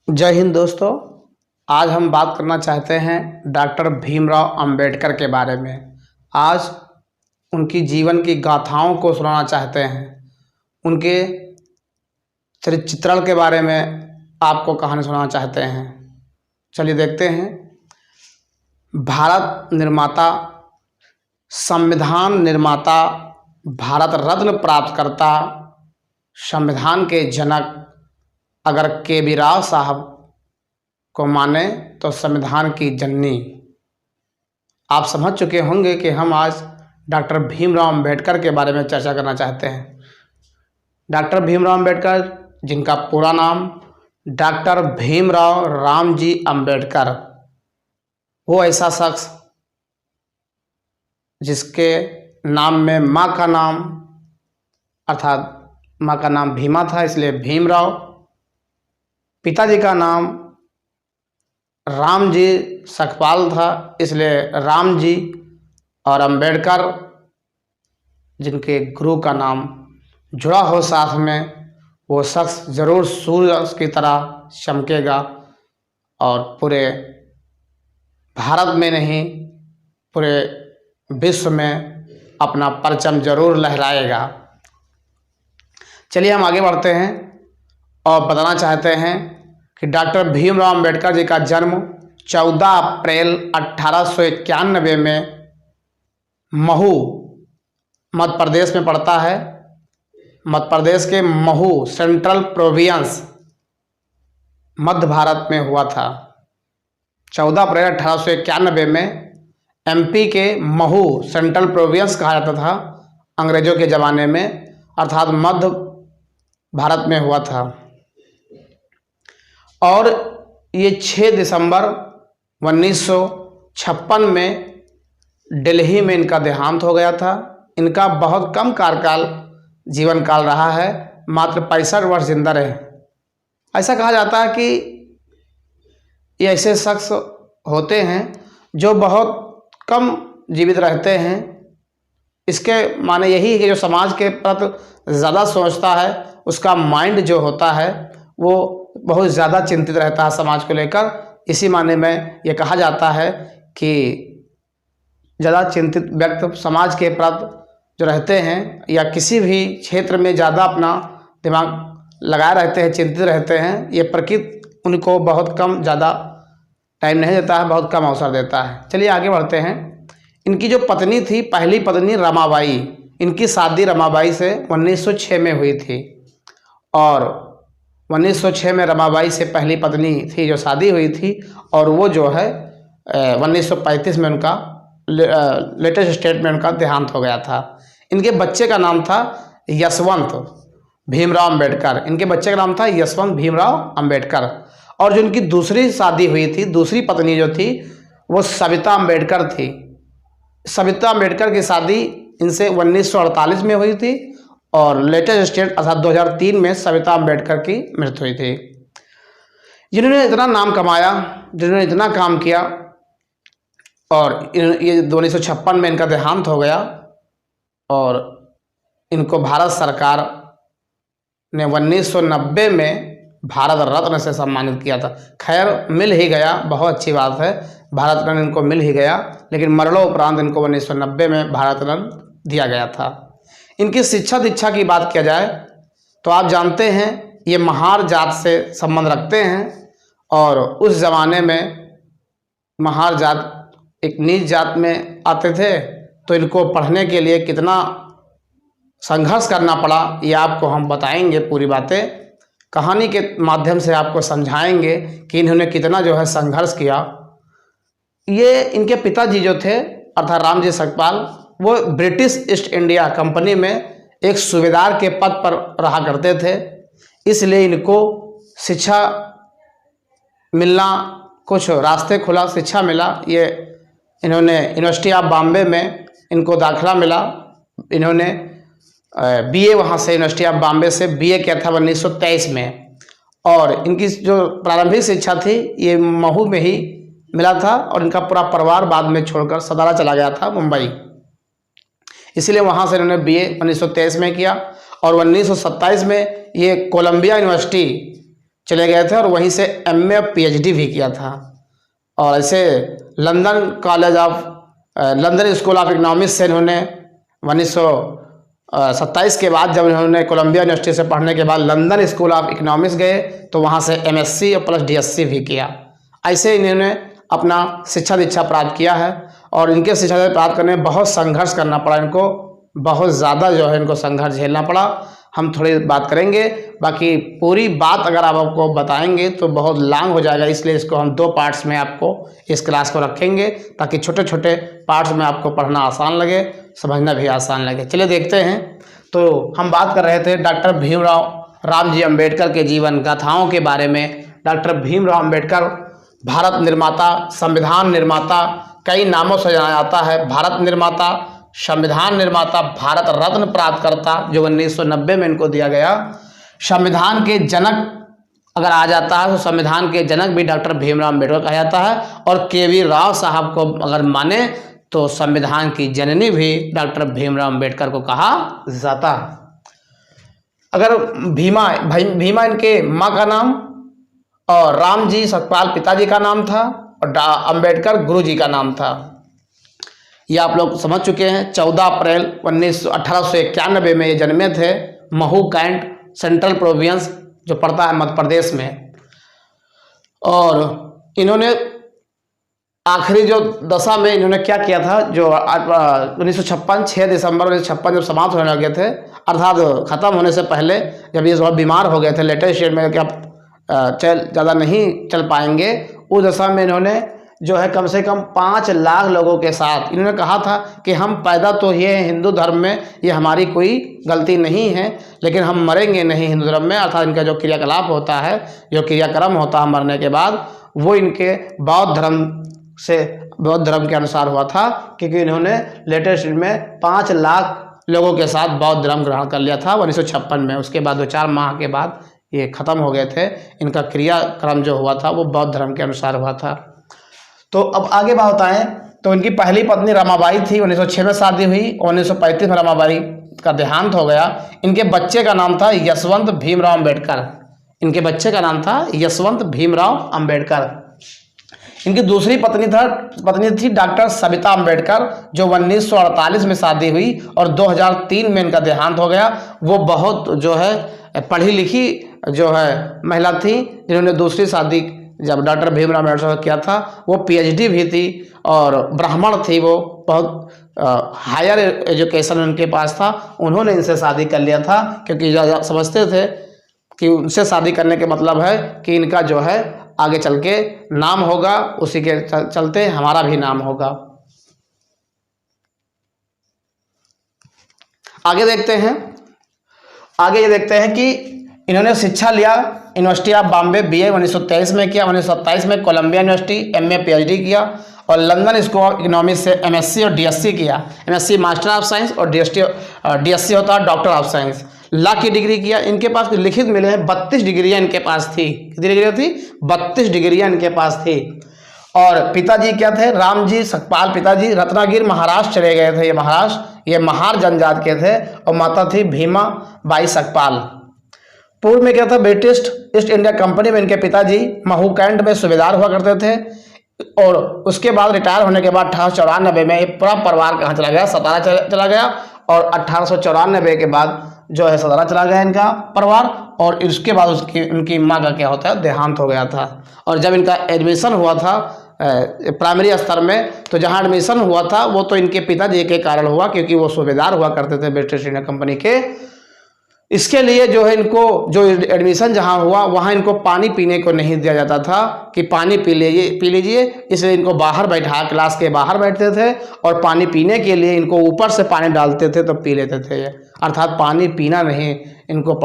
जय हिंद दोस्तों। आज हम बात करना चाहते हैं डॉक्टर भीमराव अंबेडकर के बारे में। आज उनकी जीवन की गाथाओं को सुनाना चाहते हैं। उनके चरित्र चित्रण के बारे में आपको कहानी सुनाना चाहते हैं। चलिए देखते हैं। भारत निर्माता, संविधान निर्माता, भारत रत्न प्राप्त करता, संविधान के जनक अगर के.वी. राव साहब को माने तो संविधान की जननी। आप समझ चुके होंगे कि हम आज डॉक्टर भीमराव अंबेडकर के बारे में चर्चा करना चाहते हैं। डॉक्टर भीमराव अंबेडकर, जिनका पूरा नाम डॉक्टर भीमराव रामजी अंबेडकर, वो ऐसा शख्स जिसके नाम में माँ का नाम अर्थात माँ का नाम भीमा था, इसलिए भीमराव। पिताजी का नाम रामजी सकपाल था, इसलिए राम जी। और अंबेडकर, जिनके गुरु का नाम जुड़ा हो साथ में, वो शख्स जरूर सूर्य की तरह चमकेगा और पूरे भारत में नहीं पूरे विश्व में अपना परचम जरूर लहराएगा। चलिए हम आगे बढ़ते हैं और बताना चाहते हैं कि डॉक्टर भीमराव अंबेडकर जी का जन्म 14 अप्रैल 1891 में महू मध्य प्रदेश में पड़ता है। मध्य प्रदेश के महू सेंट्रल प्रोविंस मध्य भारत में हुआ था। 14 अप्रैल 1891 में एमपी के महू सेंट्रल प्रोविंस कहा जाता था अंग्रेजों के ज़माने में, अर्थात मध्य भारत में हुआ था। और ये 6 दिसंबर 1956 में दिल्ली में इनका देहांत हो गया था। इनका बहुत कम कार्यकाल जीवन काल रहा है, मात्र 65 वर्ष जिंदा रहे। ऐसा कहा जाता है कि ये ऐसे शख्स होते हैं जो बहुत कम जीवित रहते हैं। इसके माने यही है कि जो समाज के प्रति ज़्यादा सोचता है, उसका माइंड जो होता है वो बहुत ज़्यादा चिंतित रहता है समाज को लेकर। इसी माने में ये कहा जाता है कि ज़्यादा चिंतित व्यक्ति समाज के प्रति जो रहते हैं या किसी भी क्षेत्र में ज़्यादा अपना दिमाग लगाए रहते हैं, चिंतित रहते हैं, ये प्रकृति उनको बहुत कम ज़्यादा टाइम नहीं देता है, बहुत कम अवसर देता है। चलिए आगे बढ़ते हैं। इनकी जो पत्नी थी, पहली पत्नी रमाबाई, इनकी शादी रमाबाई से 1906 में हुई थी। और 1906 में रमाबाई से पहली पत्नी थी जो शादी हुई थी, और वो जो है 1935 में उनका लेटेस्ट स्टेट में उनका देहांत हो गया था। इनके बच्चे का नाम था यशवंत भीमराव अंबेडकर। इनके बच्चे का नाम था यशवंत भीमराव अंबेडकर। और जो इनकी दूसरी शादी हुई थी, दूसरी पत्नी जो थी, वो सविता अंबेडकर थी। सविता अंबेडकर की शादी इनसे 1948 में हुई थी और लेटेस्ट स्टेट अर्थात 2003 में सविता अंबेडकर की मृत्यु हुई थी। जिन्होंने इतना नाम कमाया, जिन्होंने इतना काम किया, और ये 1956 में इनका देहांत हो गया और इनको भारत सरकार ने 1990 में भारत रत्न से सम्मानित किया था। खैर मिल ही गया, बहुत अच्छी बात है, भारत रत्न इनको मिल ही गया, लेकिन मरणोपरांत इनको 1990 में भारत रत्न दिया गया था। इनकी शिक्षा दीक्षा की बात किया जाए तो आप जानते हैं ये महार जात से संबंध रखते हैं, और उस ज़माने में महार जात एक नीच जात में आते थे, तो इनको पढ़ने के लिए कितना संघर्ष करना पड़ा ये आपको हम बताएंगे। पूरी बातें कहानी के माध्यम से आपको समझाएंगे कि इन्होंने कितना जो है संघर्ष किया। ये इनके पिताजी जो थे अर्थात रामजी सकपाल, वो ब्रिटिश ईस्ट इंडिया कंपनी में एक सूबेदार के पद पर रहा करते थे, इसलिए इनको शिक्षा मिलना, कुछ रास्ते खुला, शिक्षा मिला। ये इन्होंने यूनिवर्सिटी ऑफ बॉम्बे में इनको दाखिला मिला। इन्होंने बीए वहाँ से यूनिवर्सिटी ऑफ बॉम्बे से बीए किया था 1923 में, और इनकी जो प्रारंभिक शिक्षा थी ये महू में ही मिला था, और इनका पूरा परिवार बाद में छोड़कर सदारा चला गया था मुंबई, इसलिए वहाँ से इन्होंने बीए 1923 में किया। और 1927 में ये कोलंबिया यूनिवर्सिटी चले गए थे और वहीं से एमए और पीएचडी भी किया था। और ऐसे लंदन स्कूल ऑफ इकोनॉमिक्स से इन्होंने 1927 के बाद जब इन्होंने कोलंबिया यूनिवर्सिटी से पढ़ने के बाद लंदन स्कूल ऑफ इकोनॉमिक्स गए तो वहाँ से एमएससी और प्लस डीएससी भी किया। ऐसे इन्होंने अपना शिक्षा दीक्षा प्राप्त किया है और इनके शिक्षा दीक्षा प्राप्त करने में बहुत संघर्ष करना पड़ा इनको, बहुत ज़्यादा जो है इनको संघर्ष झेलना पड़ा। हम थोड़ी बात करेंगे, बाकी पूरी बात अगर आप आपको बताएंगे तो बहुत लॉन्ग हो जाएगा, इसलिए इसको हम 2 पार्ट्स में आपको इस क्लास को रखेंगे ताकि छोटे छोटे पार्ट्स में आपको पढ़ना आसान लगे, समझना भी आसान लगे। चलिए देखते हैं। तो हम बात कर रहे थे डॉक्टर भीमराव रामजी अम्बेडकर के जीवन गाथाओं के बारे में। डॉक्टर भीमराव अम्बेडकर भारत निर्माता, संविधान निर्माता, कई नामों से जाना जाता है। भारत निर्माता, संविधान निर्माता, भारत रत्न प्राप्तकर्ता जो 1990 में इनको दिया गया। संविधान के जनक अगर आ जाता है तो संविधान के जनक भी डॉक्टर भीमराव अम्बेडकर कहा जाता है। और के.वी. राव साहब को अगर माने तो संविधान की जननी भी डॉक्टर भीमराव अम्बेडकर को कहा जाता है। अगर भीमा इनके माँ का नाम और रामजी सतपाल पिताजी का नाम था और अम्बेडकर गुरुजी का नाम था। ये आप लोग समझ चुके हैं। 14 अप्रैल 1891 में ये जन्मे थे। महू कैंट सेंट्रल प्रोविंस जो पड़ता है मध्य प्रदेश में। और इन्होंने आखिरी जो दशा में इन्होंने क्या किया था, जो 1956 6 दिसंबर 1956 जब समाप्त होने लगे थे, अर्थात ख़त्म होने से पहले जब ये बीमार हो गए थे, लेटेस्ट स्टेज में क्या ज़्यादा नहीं चल पाएंगे, उस दशा में इन्होंने जो है कम से कम 5 लाख लोगों के साथ इन्होंने कहा था कि हम पैदा तो ये हैं हिंदू धर्म में, ये हमारी कोई गलती नहीं है, लेकिन हम मरेंगे नहीं हिंदू धर्म में। अर्थात इनका जो क्रियाकलाप होता है, जो क्रियाक्रम होता है मरने के बाद, वो इनके बौद्ध धर्म के अनुसार हुआ था, क्योंकि इन्होंने लेटेस्ट में 5 लाख लोगों के साथ बौद्ध धर्म ग्रहण कर लिया था 1956 में। उसके बाद 2-4 माह के बाद ये ख़त्म हो गए थे। इनका क्रियाक्रम जो हुआ था वो बौद्ध धर्म के अनुसार हुआ था। तो अब आगे बात बताएं तो इनकी पहली पत्नी रमाबाई थी, 1906 में शादी हुई। 1935 में रमाबाई का देहांत हो गया। इनके बच्चे का नाम था यशवंत भीमराव अम्बेडकर। इनके बच्चे का नाम था यशवंत भीमराव अम्बेडकर। इनकी दूसरी पत्नी थी डॉक्टर सविता अम्बेडकर, जो 1948 में शादी हुई और 2003 में इनका देहांत हो गया। वो बहुत जो है पढ़ी लिखी जो है महिला थी, जिन्होंने दूसरी शादी जब डॉक्टर भीमराव अम्बेडकर किया था, वो पीएचडी भी थी और ब्राह्मण थी। वो बहुत हायर एजुकेशन उनके पास था। उन्होंने इनसे शादी कर लिया था क्योंकि समझते थे कि उनसे शादी करने के मतलब है कि इनका जो है आगे चल के नाम होगा, उसी के चलते हमारा भी नाम होगा। आगे देखते हैं। आगे ये देखते हैं कि इन्होंने शिक्षा लिया यूनिवर्सिटी ऑफ बॉम्बे बीए 1923 में किया। 1927 में कोलंबिया यूनिवर्सिटी एमए पीएचडी किया और लंदन स्कूल ऑफ इकोनॉमिक्स से एमएससी और डीएससी किया। एमएससी मास्टर ऑफ साइंस और डीएससी होता है डॉक्टर ऑफ साइंस। लॉ की डिग्री किया। इनके पास लिखित मिले हैं 32 डिग्रियाँ इनके पास थी। कितनी डिग्रियाँ थी? 32 डिग्रियाँ इनके पास थी। और पिताजी क्या थे? रामजी सतपाल पिताजी रत्नागिर महाराष्ट्र चले गए थे। ये महार जनजात के थे। और माता थी भीमा बाई सकपाल। पूर्व में क्या था? ब्रिटिश ईस्ट इंडिया कंपनी में इनके पिताजी महू कैंट में सूबेदार हुआ करते थे। और उसके बाद रिटायर होने के बाद 1894 में ये पूरा परिवार कहाँ चला गया? सतारा चला गया। और 1894 के बाद जो है सतारा चला गया इनका परिवार। और इसके बाद उनकी माँ का क्या होता है? देहांत हो गया था। और जब इनका एडमिशन हुआ था प्राइमरी स्तर में, तो जहाँ एडमिशन हुआ था वो तो इनके पिताजी के कारण हुआ, क्योंकि वो सूबेदार हुआ करते थे ब्रिटिश इंडिया कंपनी के। इसके लिए जो है इनको जो एडमिशन जहाँ हुआ वहाँ इनको पानी पीने को नहीं दिया जाता था कि पानी पी लीजिए। इसलिए इनको बाहर बैठा, क्लास के बाहर बैठते थे और पानी पीने के लिए इनको ऊपर से पानी डालते थे तो पी लेते थे। अर्थात पानी पीना नहीं इनको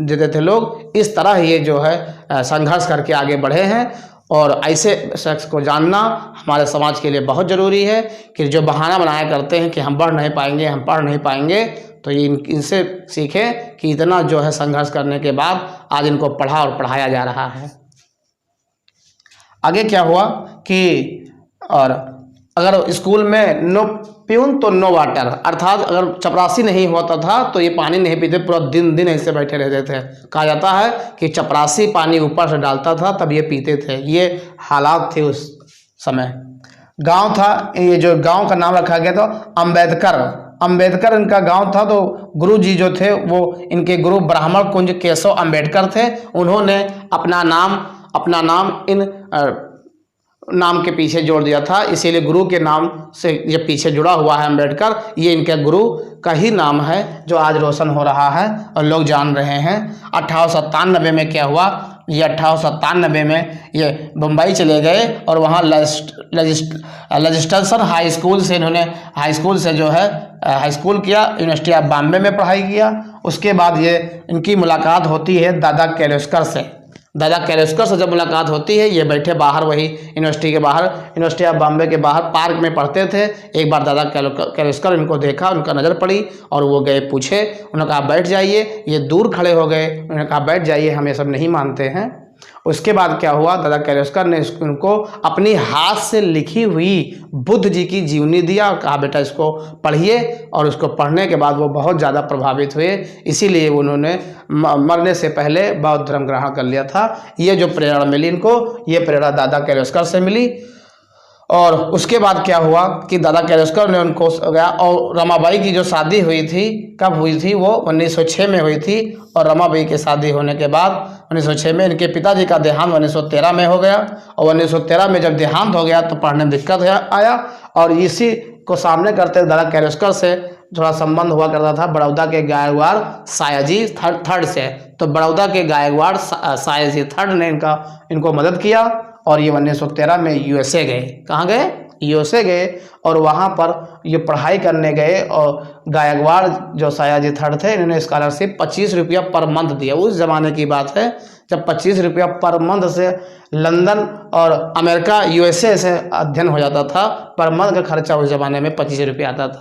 देते थे लोग। इस तरह ये जो है संघर्ष करके आगे बढ़े हैं। और ऐसे शख्स को जानना हमारे समाज के लिए बहुत ज़रूरी है कि जो बहाना बनाया करते हैं कि हम बढ़ नहीं पाएंगे, हम पढ़ नहीं पाएंगे, तो ये इनसे सीखें कि इतना जो है संघर्ष करने के बाद आज इनको पढ़ा और पढ़ाया जा रहा है। आगे क्या हुआ कि और अगर स्कूल में नो प्यून तो नो वाटर, अर्थात अगर चपरासी नहीं होता था तो ये पानी नहीं पीते, पूरा दिन दिन ऐसे बैठे रहते थे। कहा जाता है कि चपरासी पानी ऊपर से डालता था तब ये पीते थे। ये हालात थे उस समय। गांव था, ये जो गांव का नाम रखा गया था अंबेडकर इनका गांव था। तो गुरु जी जो थे वो इनके गुरु ब्राह्मण कुंज केशव अंबेडकर थे। उन्होंने अपना नाम इन नाम के पीछे जोड़ दिया था, इसीलिए गुरु के नाम से ये पीछे जुड़ा हुआ है अंबेडकर। ये इनके गुरु का ही नाम है जो आज रोशन हो रहा है और लोग जान रहे हैं। 1897 में क्या हुआ, ये 1897 में ये बम्बई चले गए और वहाँ रजिस्ट्रेशन हाई स्कूल से इन्होंने हाई स्कूल किया, यूनिवर्सिटी ऑफ बॉम्बे में पढ़ाई किया। उसके बाद ये इनकी मुलाकात होती है दादा केलोस्कर से जब मुलाकात होती है, ये बैठे बाहर वही यूनिवर्सिटी ऑफ बॉम्बे के बाहर पार्क में पढ़ते थे। एक बार दादा केलोस्कर इनको देखा, उनका नज़र पड़ी और वो गए पूछे, उन्होंने कहा बैठ जाइए। ये दूर खड़े हो गए, उन्होंने कहा बैठ जाइए, हम ये सब नहीं मानते हैं। उसके बाद क्या हुआ, दादा केलोस्कर ने उनको अपनी हाथ से लिखी हुई बुद्ध जी की जीवनी दिया और कहा बेटा इसको पढ़िए। और उसको पढ़ने के बाद वो बहुत ज़्यादा प्रभावित हुए, इसीलिए उन्होंने मरने से पहले बौद्ध धर्म ग्रहण कर लिया था। ये जो प्रेरणा मिली इनको, ये प्रेरणा दादा केलोस्कर से मिली। और उसके बाद क्या हुआ कि दादा केलोस्कर ने उनको गया, और रमाबाई की जो शादी हुई थी, कब हुई थी, वो 1906 में हुई थी। और रमाबाई की शादी होने के बाद 1906 में इनके पिताजी का देहांत 1913 में हो गया। और 1913 में जब देहांत हो गया तो पढ़ने में दिक्कत आया, और इसी को सामने करते दादा केलोस्कर से थोड़ा संबंध हुआ करता था बड़ौदा के गायकवाड़ सायाजी थर्ड से। तो बड़ौदा के गायकवाड़ सायाजी थर्ड ने इनको मदद किया और ये 1913 में यूएसए गए। कहाँ गए? यूएसए गए और वहाँ पर ये पढ़ाई करने गए। और गायकवाड़ जो सायाजी थर्ड थे, इन्होंने स्कॉलरशिप 25 रुपया पर मंथ दिया। उस ज़माने की बात है जब 25 रुपया पर मंथ से लंदन और अमेरिका यूएसए से अध्ययन हो जाता था। पर मंथ का खर्चा उस ज़माने में 25 रुपया आता था।